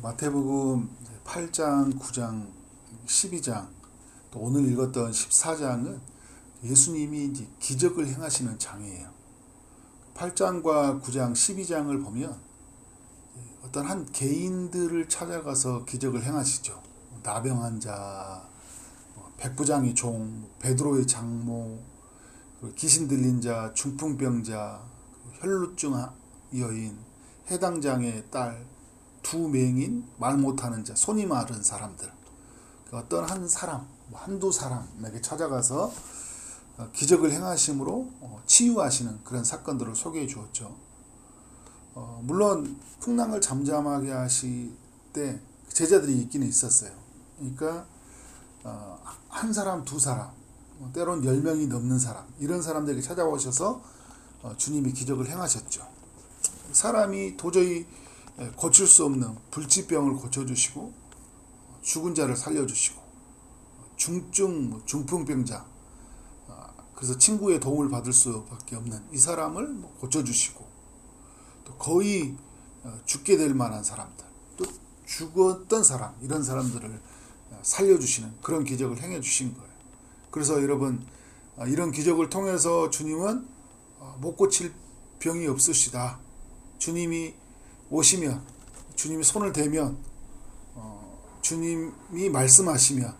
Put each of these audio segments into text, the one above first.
마태복음 8장, 9장, 12장, 또 오늘 읽었던 14장은 예수님이 이제 기적을 행하시는 장이에요. 8장과 9장, 12장을 보면 어떤 한 개인들을 찾아가서 기적을 행하시죠. 나병한 자, 백부장의 종, 베드로의 장모, 귀신 들린 자, 중풍병자, 혈루증 여인, 해당장의 딸, 두 맹인, 말 못하는 자, 손이 마른 사람들, 어떤 한 사람, 한두 사람에게 찾아가서 기적을 행하심으로 치유하시는 그런 사건들을 소개해 주었죠. 물론 풍랑을 잠잠하게 하실 때 제자들이 있기는 있었어요. 그러니까 한 사람, 두 사람, 때론 10명이 넘는 사람, 이런 사람들에게 찾아오셔서 주님이 기적을 행하셨죠. 사람이 도저히 고칠 수 없는 불치병을 고쳐주시고, 죽은 자를 살려주시고, 중풍병자, 그래서 친구의 도움을 받을 수밖에 없는 이 사람을 고쳐주시고, 또 거의 죽게 될 만한 사람들, 또 죽었던 사람, 이런 사람들을 살려주시는 그런 기적을 행해 주신 거예요. 그래서 여러분, 이런 기적을 통해서 주님은 못 고칠 병이 없으시다. 주님이 오시면, 주님이 손을 대면, 주님이 말씀하시면,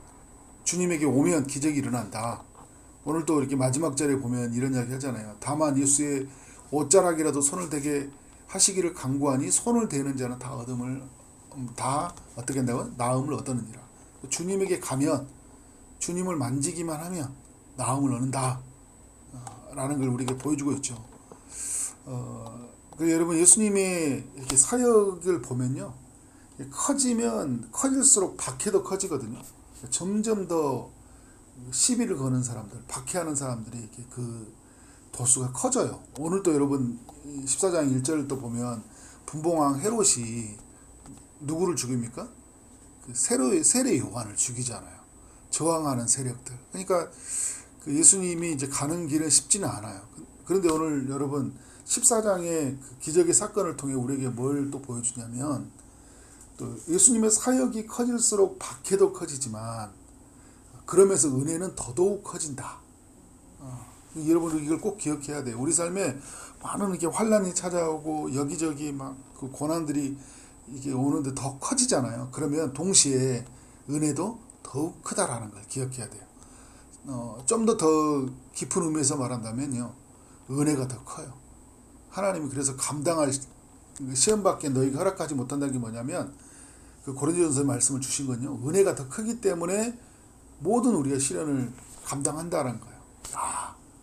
주님에게 오면 기적이 일어난다. 오늘 또 이렇게 마지막 절에 보면 이런 이야기 하잖아요. 다만 예수의 옷자락이라도 손을 대게 하시기를 간구하니 손을 대는 자는 다 어떻게 한다고? 나음을 얻느니라. 주님에게 가면, 주님을 만지기만 하면 나음을 얻는다. 라는 걸 우리에게 보여주고 있죠. 여러분, 예수님의 이렇게 사역을 보면요, 커지면 커질수록 박해도 커지거든요. 점점 더 시비를 거는 사람들, 박해하는 사람들이 이렇게 그 도수가 커져요. 오늘 또 여러분 14장 1절을 또 보면 분봉왕 헤롯이 누구를 죽입니까? 그 세례 요한을 죽이잖아요. 저항하는 세력들. 그러니까 그 예수님이 이제 가는 길은 쉽지는 않아요. 그런데 오늘 여러분 14장의 그 기적의 사건을 통해 우리에게 뭘 또 보여주냐면, 또 예수님의 사역이 커질수록 박해도 커지지만 그러면서 은혜는 더더욱 커진다. 여러분 이걸 꼭 기억해야 돼요. 우리 삶에 많은 이렇게 환란이 찾아오고 여기저기 막 그 고난들이 이게 오는데 더 커지잖아요. 그러면 동시에 은혜도 더욱 크다라는 걸 기억해야 돼요. 좀 더 깊은 의미에서 말한다면요, 은혜가 더 커요. 하나님이 그래서 감당할 시험밖에 너희가 허락하지 못한다는 게 뭐냐면, 그 고린도전서 말씀을 주신 건요, 은혜가 더 크기 때문에 모든 우리가 시련을 감당한다는 거예요.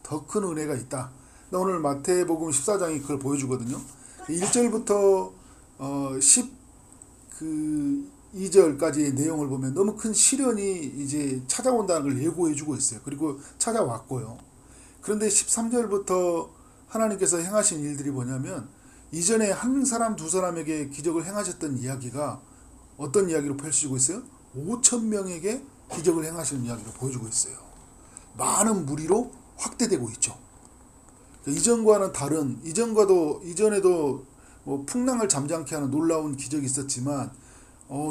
더 큰 은혜가 있다. 오늘 마태복음 14장이 그걸 보여주거든요. 1절부터 12절까지의 내용을 보면 너무 큰 시련이 이제 찾아온다는 걸 예고해주고 있어요. 그리고 찾아왔고요. 그런데 13절부터 하나님께서 행하신 일들이 뭐냐면, 이전에 한 사람 두 사람에게 기적을 행하셨던 이야기가 어떤 이야기로 펼치고 있어요? 5,000명에게 기적을 행하시는 이야기로 보여주고 있어요. 많은 무리로 확대되고 있죠. 이전과는 다른, 이전에도 뭐 풍랑을 잠잠케 하는 놀라운 기적이 있었지만,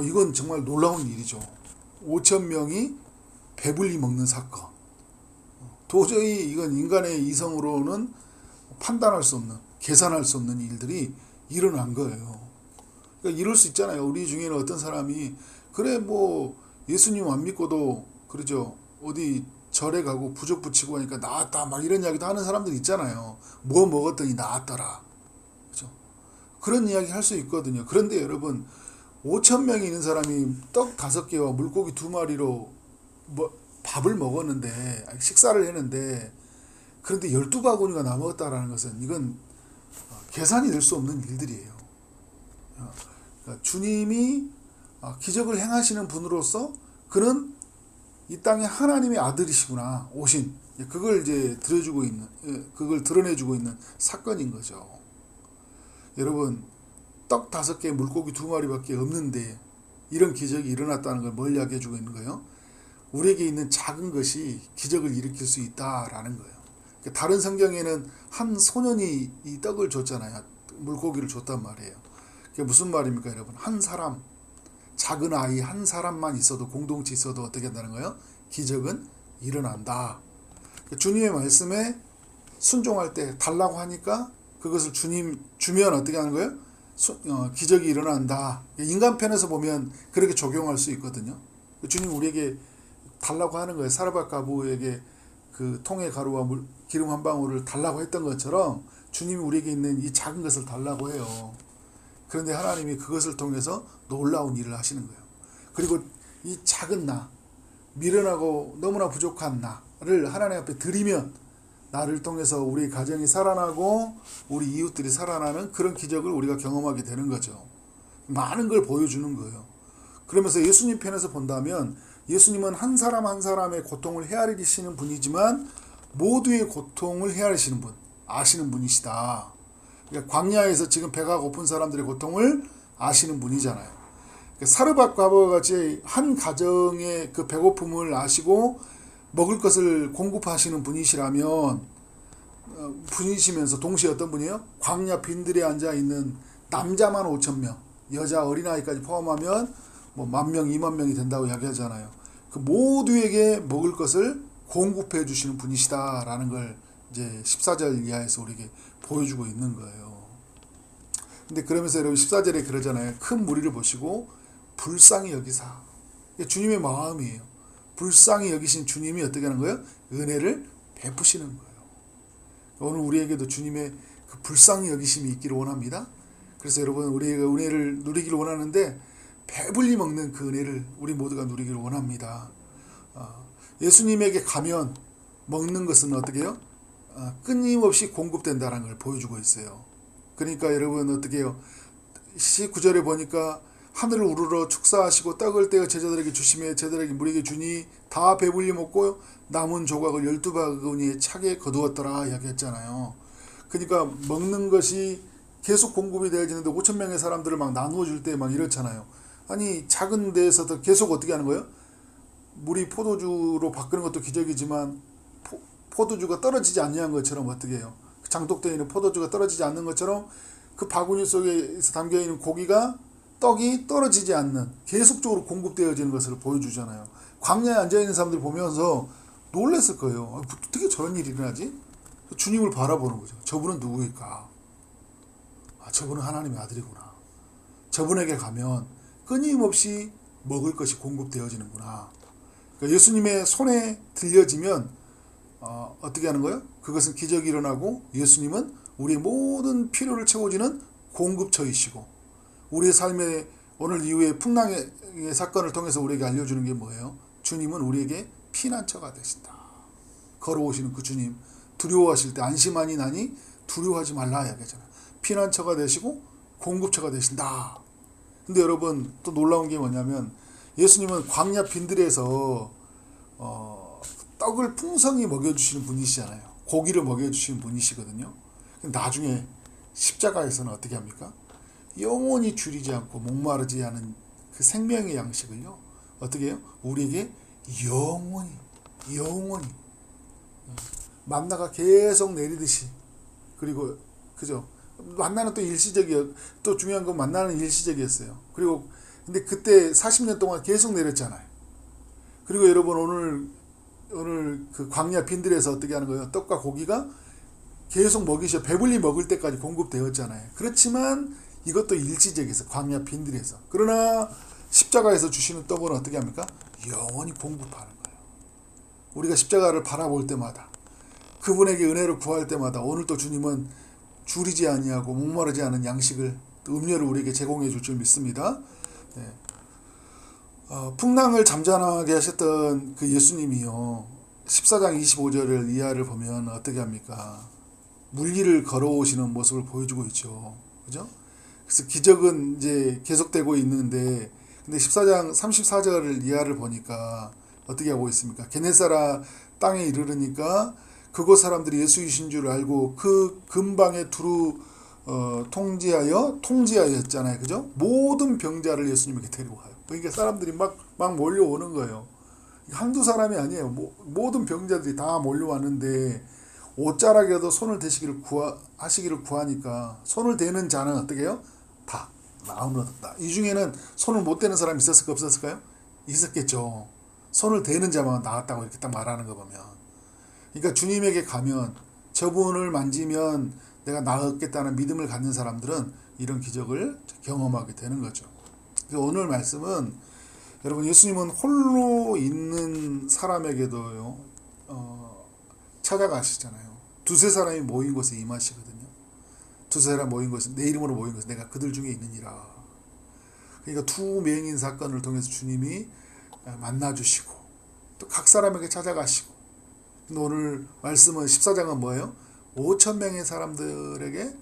이건 정말 놀라운 일이죠. 5,000명이 배불리 먹는 사건. 도저히 이건 인간의 이성으로는 판단할 수 없는, 계산할 수 없는 일들이 일어난 거예요. 그러니까 이럴 수 있잖아요. 우리 중에는 어떤 사람이, 그래 뭐 예수님 안 믿고도 그러죠, 어디 절에 가고 부적 붙이고 하니까 나았다, 막 이런 이야기도 하는 사람들 있잖아요. 뭐 먹었더니 나았더라. 그죠? 그런 이야기 할 수 있거든요. 그런데 여러분, 5,000명이 있는 사람이 떡 5개와 물고기 2마리로 밥을 먹었는데, 식사를 했는데, 그런데 12바구니가 남았다라는 것은 이건 계산이 될 수 없는 일들이에요. 그러니까 주님이 기적을 행하시는 분으로서 그는 이 땅에 하나님의 아들이시구나, 오신, 그걸 이제 그걸 드러내주고 있는 사건인 거죠. 여러분, 떡 5개, 물고기 2마리밖에 없는데 이런 기적이 일어났다는 걸 뭘 이야기해주고 있는 거예요? 우리에게 있는 작은 것이 기적을 일으킬 수 있다라는 거예요. 다른 성경에는 한 소년이 이 떡을 줬잖아요. 물고기를 줬단 말이에요. 그게 무슨 말입니까, 여러분? 한 사람, 작은 아이 한 사람만 있어도 공동체 있어도 어떻게 한다는 거예요? 기적은 일어난다. 주님의 말씀에 순종할 때 달라고 하니까 그것을 주님 주면 어떻게 하는 거예요? 기적이 일어난다. 인간 편에서 보면 그렇게 적용할 수 있거든요. 주님 우리에게 달라고 하는 거예요. 사르밧 과부에게 그 통의 가루와 기름 한 방울을 달라고 했던 것처럼 주님이 우리에게 있는 이 작은 것을 달라고 해요. 그런데 하나님이 그것을 통해서 놀라운 일을 하시는 거예요. 그리고 이 작은 나, 미련하고 너무나 부족한 나를 하나님 앞에 드리면 나를 통해서 우리 가정이 살아나고 우리 이웃들이 살아나는 그런 기적을 우리가 경험하게 되는 거죠. 많은 걸 보여주는 거예요. 그러면서 예수님 편에서 본다면 예수님은 한 사람 한 사람의 고통을 헤아리시는 분이지만 모두의 고통을 헤아리시는 분, 아시는 분이시다. 그러니까 광야에서 지금 배가 고픈 사람들의 고통을 아시는 분이잖아요. 그러니까 사르밧 과부와 같이 한 가정의 그 배고픔을 아시고 먹을 것을 공급하시는 분이시라면 분이시면서 동시에 어떤 분이에요? 광야 빈들에 앉아있는 남자만 5,000명, 여자 어린아이까지 포함하면 뭐 10,000명, 20,000명이 된다고 이야기하잖아요. 그 모두에게 먹을 것을 공급해 주시는 분이시다라는 걸 이제 14절 이하에서 우리에게 보여주고 있는 거예요. 근데 그러면서 여러분 14절에 그러잖아요. 큰 무리를 보시고 불쌍히 여기사. 주님의 마음이에요. 불쌍히 여기신 주님이 어떻게 하는 거예요? 은혜를 베푸시는 거예요. 오늘 우리에게도 주님의 그 불쌍히 여기심이 있기를 원합니다. 그래서 여러분 우리가 은혜를 누리기를 원하는데 배불리 먹는 그 은혜를 우리 모두가 누리기를 원합니다. 예수님에게 가면 먹는 것은 어떻게 해요? 끊임없이 공급된다는 걸 보여주고 있어요. 그러니까 여러분 어떻게 해요? 19절에 보니까 하늘을 우러러 축사하시고 떡을 떼어 제자들에게 주시며 제자들에게 무리에게 주니 다 배불리 먹고 남은 조각을 12바구니에 차게 거두었더라 이야기했잖아요. 그러니까 먹는 것이 계속 공급이 되어지는데 5,000명의 사람들을 막 나누어 줄 때 막 이렇잖아요. 아니 작은 데에서도 계속 어떻게 하는 거예요? 물이 포도주로 바꾸는 것도 기적이지만 포도주가 떨어지지 않는 것처럼 어떻게 해요? 장독되어 있는 포도주가 떨어지지 않는 것처럼 그 바구니 속에 담겨있는 고기가 떡이 떨어지지 않는 계속적으로 공급되어지는 것을 보여주잖아요. 광야에 앉아있는 사람들 보면서 놀랐을 거예요. 어떻게 저런 일이 일어나지? 주님을 바라보는 거죠. 저분은 누구일까? 저분은 하나님의 아들이구나. 저분에게 가면 끊임없이 먹을 것이 공급되어지는구나. 그러니까 예수님의 손에 들려지면 어떻게 하는 거예요? 그것은 기적이 일어나고 예수님은 우리의 모든 필요를 채워주는 공급처이시고 우리의 삶의 오늘 이후에 풍랑의 사건을 통해서 우리에게 알려주는 게 뭐예요? 주님은 우리에게 피난처가 되신다. 걸어오시는 그 주님 두려워하실 때 안심하니 나니 두려워하지 말라 이야기하잖아요. 피난처가 되시고 공급처가 되신다. 근데 여러분 또 놀라운 게 뭐냐면 예수님은 광야 빈들에서 떡을 풍성히 먹여주시는 분이시잖아요. 고기를 먹여주시는 분이시거든요. 나중에 십자가에서는 어떻게 합니까? 영원히 줄이지 않고 목마르지 않은 그 생명의 양식을요. 어떻게 해요? 우리에게 영원히 만나가 계속 내리듯이 그리고 그죠? 만나는 또 일시적이에요. 또 중요한 건 만나는 일시적이었어요. 그리고 근데 그때 40년 동안 계속 내렸잖아요. 그리고 여러분 오늘 그 광야 빈들에서 어떻게 하는 거예요? 떡과 고기가 계속 배불리 먹을 때까지 공급되었잖아요. 그렇지만 이것도 일시적이었어요. 광야 빈들에서. 그러나 십자가에서 주시는 떡은 어떻게 합니까? 영원히 공급하는 거예요. 우리가 십자가를 바라볼 때마다 그분에게 은혜를 구할 때마다 오늘 또 주님은 줄이지 아니하고 목마르지 않은 양식을 음료를 우리에게 제공해 줄 줄 믿습니다. 네. 풍랑을 잠잠하게 하셨던 그 예수님이요. 14장 25절을 이하를 보면 어떻게 합니까? 물리를 걸어오시는 모습을 보여주고 있죠. 그죠? 그래서 기적은 이제 계속되고 있는데 근데 14장 34절을 이하를 보니까 어떻게 하고 있습니까? 게네사라 땅에 이르르니까 그곳 사람들이 예수이신 줄 알고 그 근방에 두루 통지하였잖아요. 그죠? 모든 병자를 예수님에게 데리고 가요. 그러니까 사람들이 막 몰려오는 거예요. 한두 사람이 아니에요. 모든 병자들이 다 몰려왔는데 옷자락에도 손을 대시기를 하시기를 구하니까 손을 대는 자는 어떻게 해요? 다 나음을 얻었다. 이 중에는 손을 못 대는 사람이 있었을까 없었을까요? 있었겠죠. 손을 대는 자만 나았다고 이렇게 딱 말하는 거 보면. 그러니까 주님에게 가면 저분을 만지면 내가 나았겠다는 믿음을 갖는 사람들은 이런 기적을 경험하게 되는 거죠. 오늘 말씀은 여러분 예수님은 홀로 있는 사람에게도요 찾아가시잖아요. 두세 사람이 모인 곳에 임하시거든요. 두세 사람 모인 곳에 내 이름으로 모인 곳에 내가 그들 중에 있느니라. 그러니까 두 명인 사건을 통해서 주님이 만나주시고 또 각 사람에게 찾아가시고 오늘 말씀은 14장은 뭐예요? 5,000명의 사람들에게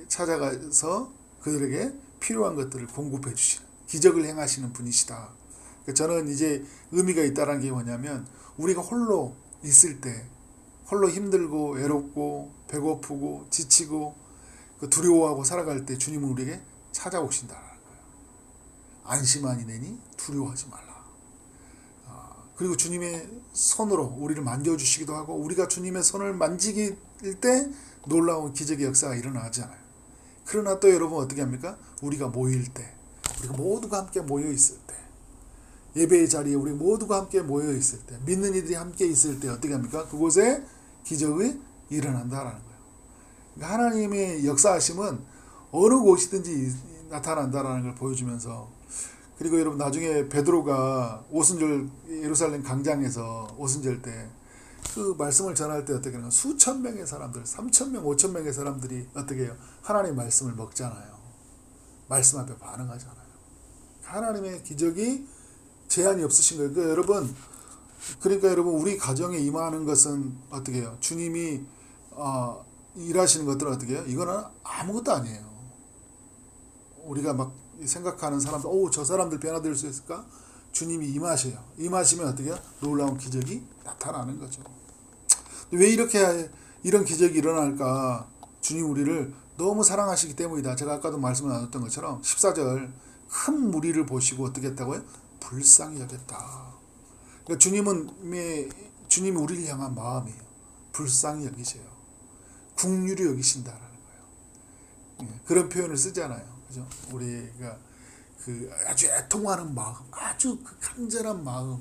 찾아가서 그들에게 필요한 것들을 공급해 주시는 기적을 행하시는 분이시다. 저는 이제 의미가 있다는 게 뭐냐면 우리가 홀로 있을 때 홀로 힘들고 외롭고 배고프고 지치고 두려워하고 살아갈 때 주님은 우리에게 찾아오신다는 거예요. 안심하니내니 두려워하지 말라. 그리고 주님의 손으로 우리를 만져주시기도 하고 우리가 주님의 손을 만지길 때 놀라운 기적의 역사가 일어나잖아요. 그러나 또 여러분 어떻게 합니까? 우리가 모일 때 우리가 모두가 함께 모여 있을 때 예배의 자리에 우리 모두가 함께 모여 있을 때 믿는 이들이 함께 있을 때 어떻게 합니까? 그곳에 기적이 일어난다라는 거예요. 그러니까 하나님의 역사하심은 어느 곳이든지 나타난다라는 걸 보여주면서 그리고 여러분 나중에 베드로가 오순절 예루살렘 광장에서 오순절 때 그 말씀을 전할 때 어떻게 하는가 수천 명의 사람들 3,000명 5,000명의 사람들이 어떻게 해요? 하나님의 말씀을 먹잖아요. 말씀 앞에 반응하잖아요. 하나님의 기적이 제한이 없으신 거예요. 그러니까 여러분 우리 가정에 임하는 것은 어떻게 해요? 주님이 일하시는 것들은 어떻게 해요? 이거는 아무것도 아니에요. 우리가 막 생각하는 사람들, 저 사람들 변화될 수 있을까? 주님이 임하셔요. 임하시면 어떻게 해요? 놀라운 기적이 나타나는 거죠. 왜 이런 기적이 일어날까? 주님 우리를 너무 사랑하시기 때문이다. 제가 아까도 말씀을 나눴던 것처럼 14절 큰 무리를 보시고 어떻게 했다고요? 불쌍히 여겼다. 그러니까 주님이 우리를 향한 마음이에요. 불쌍히 여기세요. 국률이 여기신다라는 거예요. 그런 표현을 쓰잖아요. 그죠? 우리가 아주 애통하는 마음, 아주 간절한 마음,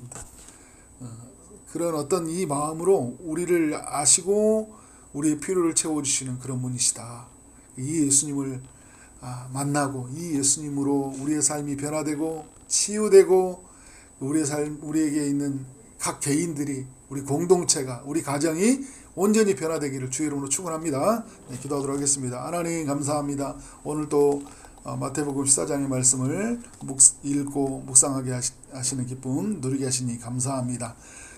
그런 어떤 이 마음으로 우리를 아시고 우리의 필요를 채워주시는 그런 분이시다. 이 예수님을 만나고 이 예수님으로 우리의 삶이 변화되고 치유되고 우리에게 있는 각 개인들이 우리 공동체가 우리 가정이 온전히 변화되기를 주의 이름으로 축원합니다. 기도하도록 하겠습니다. 하나님 감사합니다. 오늘 또 마태복음 14장의 말씀을 읽고 묵상하게 하시는 기쁨 누리게 하시니 감사합니다.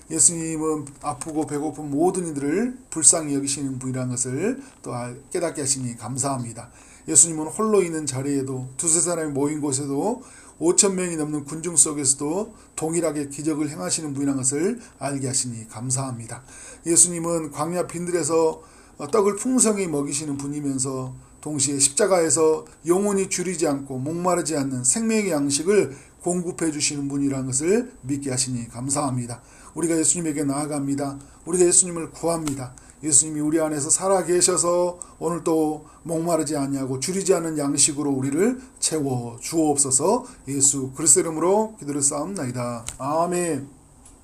예수님은 아프고 배고픈 모든 이들을 불쌍히 여기시는 분이라는 것을 또 깨닫게 하시니 감사합니다. 예수님은 홀로 있는 자리에도 두세 사람이 모인 곳에도 5,000명이 넘는 군중 속에서도 동일하게 기적을 행하시는 분이라는 것을 알게 하시니 감사합니다. 예수님은 광야 빈들에서 떡을 풍성히 먹이시는 분이면서 동시에 십자가에서 영원히 줄이지 않고 목마르지 않는 생명의 양식을 공급해 주시는 분이라는 것을 믿게 하시니 감사합니다. 우리가 예수님에게 나아갑니다. 우리가 예수님을 구합니다. 예수님이 우리 안에서 살아 계셔서 오늘 또 목마르지 아니하고 줄이지 않는 양식으로 우리를 채워 주옵소서. 예수 그리스도 이름으로 기도를 쌓옵나이다. 아멘.